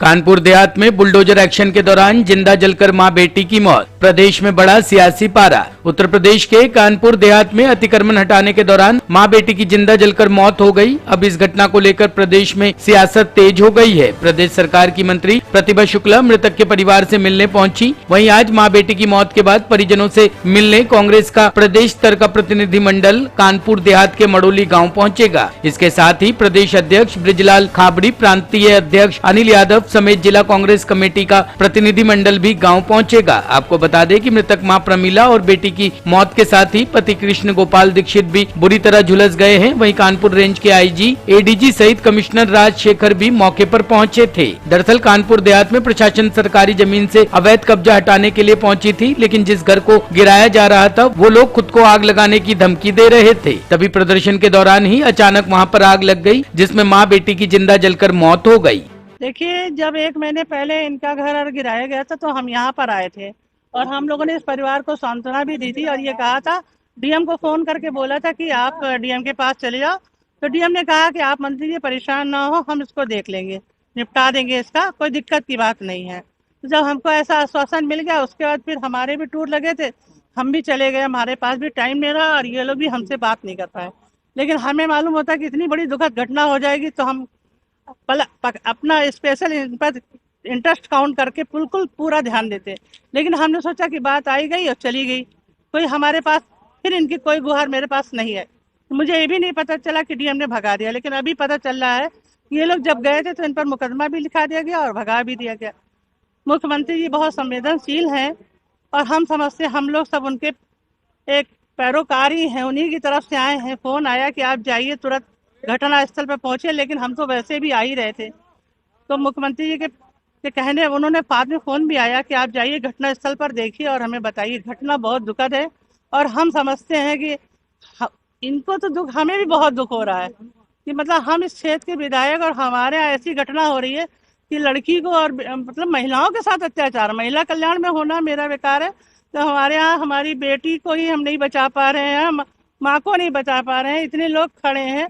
कानपुर देहात में bulldozer action के दौरान जिंदा जलकर मां बेटी की मौत। प्रदेश में बढ़ा सियासी पारा। उत्तर प्रदेश के कानपुर देहात में अतिक्रमण हटाने के दौरान मां बेटी की जिंदा जलकर मौत हो गई। अब इस घटना को लेकर प्रदेश में सियासत तेज हो गई है। प्रदेश सरकार की मंत्री प्रतिभा शुक्ला मृतक के परिवार से मिलने पहुंची। वहीं आज मां बेटी की मौत के बाद परिजनों से मिलने कांग्रेस का प्रदेश स्तर का प्रतिनिधिमंडल कानपुर देहात के मड़ोली गाँव पहुँचेगा। इसके साथ ही प्रदेश अध्यक्ष ब्रिजलाल खाबड़ी, प्रांतीय अध्यक्ष अनिल यादव समेत जिला कांग्रेस कमेटी का प्रतिनिधिमंडल भी गांव पहुंचेगा। आपको बता दें कि मृतक मां प्रमीला और बेटी की मौत के साथ ही पति कृष्ण गोपाल दीक्षित भी बुरी तरह झुलस गए हैं। वहीं कानपुर रेंज के आईजी, एडीजी सहित कमिश्नर राजशेखर भी मौके पर पहुंचे थे। दरअसल कानपुर देहात में प्रशासन सरकारी जमीन से अवैध कब्जा हटाने के लिए पहुंची थी, लेकिन जिस घर को गिराया जा रहा था वो लोग खुद को आग लगाने की धमकी दे रहे थे। तभी प्रदर्शन के दौरान ही अचानक वहां पर आग लग गई, जिसमें मां बेटी की जिंदा जलकर मौत हो गई। देखिए, जब 1 महीने पहले इनका घर गिराया गया था तो हम यहाँ पर आए थे और हम लोगों ने इस परिवार को सांत्वना भी दी थी और ये कहा था, डीएम को फोन करके बोला था कि आप डीएम के पास चले जाओ। तो डीएम ने कहा कि आप मंत्री जी परेशान ना हो, हम इसको देख लेंगे, निपटा देंगे, इसका कोई दिक्कत की बात नहीं है। तो जब हमको ऐसा आश्वासन मिल गया उसके बाद फिर हमारे भी टूर लगे थे, हम भी चले गए, हमारे पास भी टाइम नहीं रहा और ये लोग भी हमसे बात नहीं कर पाए। लेकिन हमें मालूम होता कि इतनी बड़ी दुखद घटना हो जाएगी तो हम अपना स्पेशल इंटरेस्ट काउंट करके बिल्कुल पूरा ध्यान देते। लेकिन हमने सोचा कि बात आई गई और चली गई, कोई हमारे पास फिर इनकी कोई गुहार मेरे पास नहीं है। मुझे ये भी नहीं पता चला कि डीएम ने भगा दिया, लेकिन अभी पता चल रहा है कि ये लोग जब गए थे तो इन पर मुकदमा भी लिखा दिया गया और भगा भी दिया गया। मुख्यमंत्री जी बहुत संवेदनशील हैं और हम समझते हैं हम लोग सब उनके एक पैरोकारी हैं, उन्हीं की तरफ से आए हैं। फोन आया कि आप जाइए, तुरंत घटना स्थल पर पहुंचे, लेकिन हम तो वैसे भी आ ही रहे थे। तो मुख्यमंत्री जी के कहने उन्होंने बाद में फोन भी आया कि आप जाइए घटना स्थल पर, देखिए और हमें बताइए। घटना बहुत दुखद है और हम समझते हैं कि इनको तो दुख, हमें भी बहुत दुख हो रहा है कि मतलब हम इस क्षेत्र के विधायक और हमारे यहाँ ऐसी घटना हो रही है कि लड़की को और मतलब महिलाओं के साथ अत्याचार, महिला कल्याण में होना मेरा विकार है। तो हमारे यहाँ हमारी बेटी को ही हम नहीं बचा पा रहे हैं, माँ को नहीं बचा पा रहे हैं। इतने लोग खड़े हैं,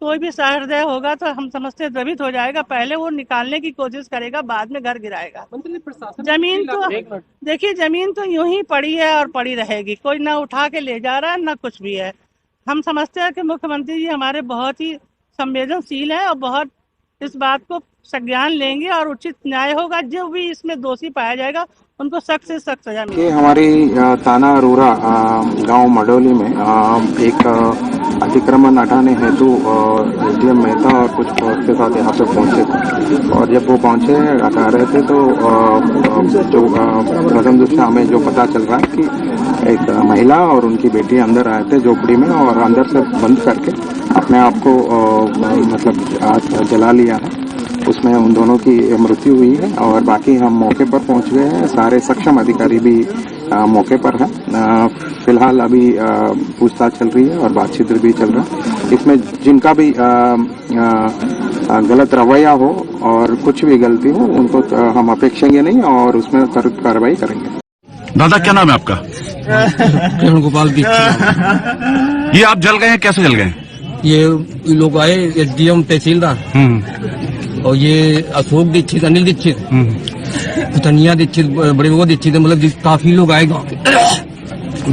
कोई भी सहृदय होगा तो हम समझते द्रवित हो जाएगा। पहले वो निकालने की कोशिश करेगा, बाद में घर गिराएगा। जमीन तो देखिए, जमीन तो यूं ही पड़ी है और पड़ी रहेगी, कोई ना उठा के ले जा रहा है ना कुछ भी है। हम समझते हैं कि मुख्यमंत्री जी हमारे बहुत ही संवेदनशील है और बहुत इस बात को संज्ञान लेंगे और उचित न्याय होगा। जो भी इसमें दोषी पाया जाएगा उनको सख्त से सख्त सजा मिलेगी। हमारी ताना अरोरा गांव मडोली में एक अतिक्रमण हटाने हेतु एसडीएम मेहता और कुछ उसके साथ यहाँ पे पहुंचे थे और जब वो पहुंचे हटा रहे थे तो जो प्रथम दृष्टया हमें जो पता चल रहा है कि एक महिला और उनकी बेटी अंदर आए थे झोपड़ी में और अंदर से बंद करके अपने आप को मतलब जला लिया है। उसमें उन दोनों की मृत्यु हुई है और बाकी हम मौके पर पहुंच गए हैं। सारे सक्षम अधिकारी भी मौके पर हैं। फिलहाल अभी पूछताछ चल रही है और बातचीत भी चल रहा है। इसमें जिनका भी गलत रवैया हो और कुछ भी गलती हो उनको हम अपेक्षेंगे नहीं और उसमें कार्रवाई करेंगे। दादा, क्या नाम है आपका? कृष्ण गोपाल दीक्षित। ये आप जल गए हैं, कैसे जल गए? ये लोग आए, एसडीएम तहसीलदार और ये अशोक दीक्षित, अनिल दीक्षित, तनिया दीक्षित, बड़े वो दीक्षित, मतलब काफी लोग आए गाँव के।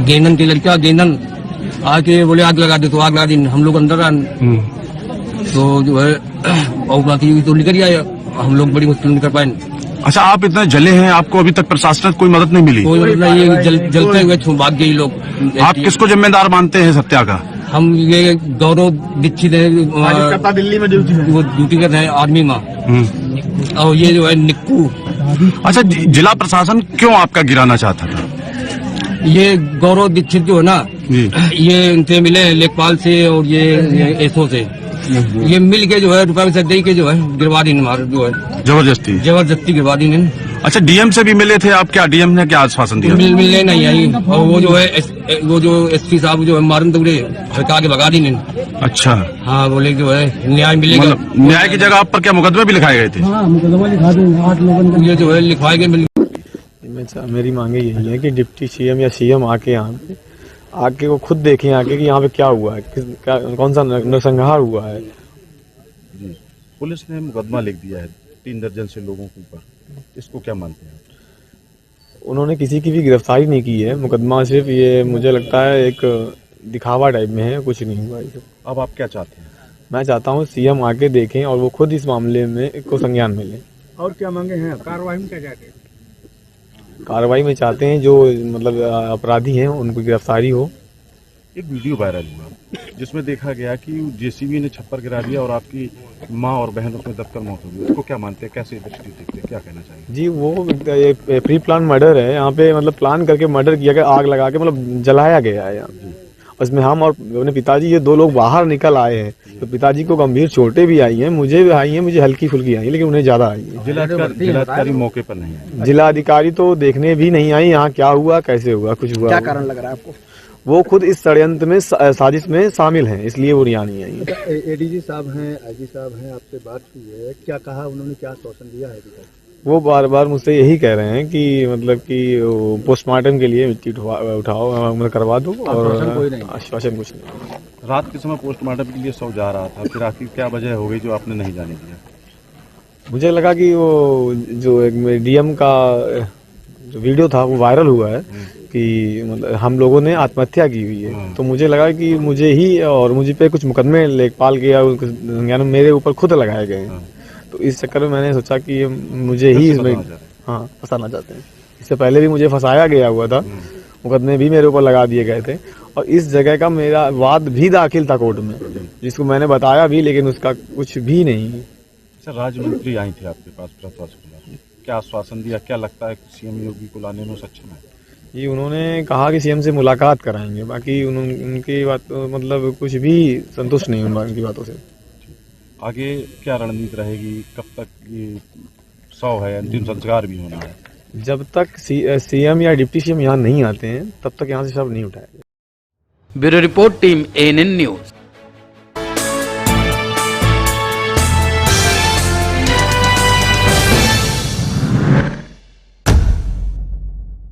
गेंदन की लड़कियां गेंदन आके बोले आग लगा दे, तो आग लगा दी। हम लोग अंदर तो जो है और बाकी तो निकल आए, हम लोग बड़ी मुश्किल निकल पाए। अच्छा, आप इतने जले हैं, आपको अभी तक प्रशासन कोई मदद नहीं मिली? कोई मदद नहीं, ये जलते हुए भाग गए लोग। आप किसको जिम्मेदार मानते हैं हत्या का? हम ये गौरव दीक्षित है, दिल्ली में वो ड्यूटी कर रहे हैं आर्मी में, और ये जो है निक्कू। अच्छा, जिला प्रशासन क्यों आपका गिराना चाहता था? ये गौरव दीक्षित जो है ना, ये इनसे मिले लेखपाल से और ये एसओ से, ये मिल के जो है रुपये से दे के जो है गिरवा दी जो है जबरदस्ती गिरवा दी। अच्छा, डीएम से भी मिले थे आप? क्या डीएम ने क्या आश्वासन दिया? मिलने नहीं आई और वो जो है वो जो एसपी साहब जो है मारून तो हटा के भगा दी। अच्छा, हाँ, बोले जो है न्याय मिलेगा। न्याय की जगह आप पर क्या मुकदमे भी लिखाए गए थे? हाँ, मुकदमा लिखा दें, 8 लोगों ये जो है लिखवाए गए। मेरी मांगे यही है कि डिप्टी सीएम या सीएम आके यहाँ पे आके वो खुद देखें आके कि यहाँ पे क्या हुआ है, कौन सा नरसंहार हुआ है। पुलिस ने मुकदमा लिख दिया है 3 दर्जन से लोगों के ऊपर, इसको क्या मानते हैं आप? उन्होंने किसी की भी गिरफ्तारी नहीं की है। मुकदमा सिर्फ ये मुझे लगता है एक दिखावा टाइप में है, कुछ नहीं हुआ ये। अब आप क्या चाहते हैं? मैं चाहता हूँ सीएम आके देखें और वो खुद इस मामले में को संज्ञान में लें। और क्या मांगे हैं कार्रवाई में? क्या चाहते हैं? कार्रवाई में चाहते हैं जो मतलब अपराधी हैं उनको गिरफ्तारी हो। एक वीडियो वायरल हुआ जिसमें देखा गया कि जेसीबी ने छप्पर गिरा दिया और आपकी माँ और बहन उसमें दबकर मौत हो गई। उसको क्या मानते हैं, कैसे दृष्टि देखते हैं, क्या कहना चाहिए? जी वो प्री प्लान मर्डर है। यहाँ पे मतलब प्लान करके मर्डर किया गया, आग लगा के मतलब जलाया गया है यहाँ। उसमें हम और अपने पिताजी ये 2 लोग बाहर निकल आए हैं। तो पिताजी को गंभीर चोटें भी आई हैं, मुझे भी आई हैं, मुझे हल्की फुल्की आई है, लेकिन उन्हें ज्यादा आई है। जिलाधिकारी मौके पर नहीं है? जिलाधिकारी तो देखने भी नहीं आई यहाँ क्या हुआ कैसे हुआ, कुछ हुआ। क्या कारण लग रहा है आपको? वो खुद इस षड्यंत्र में साजिश में शामिल हैं, इसलिए वो यहाँ नहीं आई। एडीजी साहब हैं, आईजी साहब हैं, आपसे बात हुई है, क्या कहा उन्होंने, क्या आश्वासन दिया है? वो बार बार मुझसे यही कह रहे हैं कि मतलब कि पोस्टमार्टम के लिए मिट्टी उठाओ मतलब करवा दो, और आश्वासन कुछ नहीं। रात के समय पोस्टमार्टम के लिए शव जा रहा था, फिर आखिर क्या वजह हो गई जो आपने नहीं जाने दिया? मुझे लगा कि वो जो एक डीएम का जो वीडियो था वो वायरल हुआ है कि मतलब हम लोगों ने आत्महत्या की हुई है, तो मुझे लगा कि मुझे ही और मुझे पे कुछ मुकदमे लेखपाल के या मेरे ऊपर खुद लगाए गए हैं। तो इस चक्कर में मैंने सोचा कि मुझे ही इसमें फंसाना चाहते हैं। इससे पहले भी मुझे फंसाया गया हुआ था, मुकदमे भी मेरे ऊपर लगा दिए गए थे, और इस जगह का मेरा वाद भी दाखिल था कोर्ट में, जिसको मैंने बताया भी, लेकिन उसका कुछ भी नहीं। सर, राज्य मंत्री आई थी आपके पास, क्या आश्वासन दिया? क्या लगता है कि सीएम योगी को लाने में सक्षम है? ये उन्होंने कहा कि सीएम से मुलाकात कराएंगे, बाकी उनकी बात मतलब कुछ भी संतुष्ट नहीं उनकी बातों से। आगे क्या रणनीति रहेगी? कब तक ये शव है, अंतिम संस्कार भी होना है? जब तक सीएम या डिप्टी सीएम यहाँ नहीं आते हैं तब तक यहाँ से शव नहीं उठाया। Bureau report, team ANN news.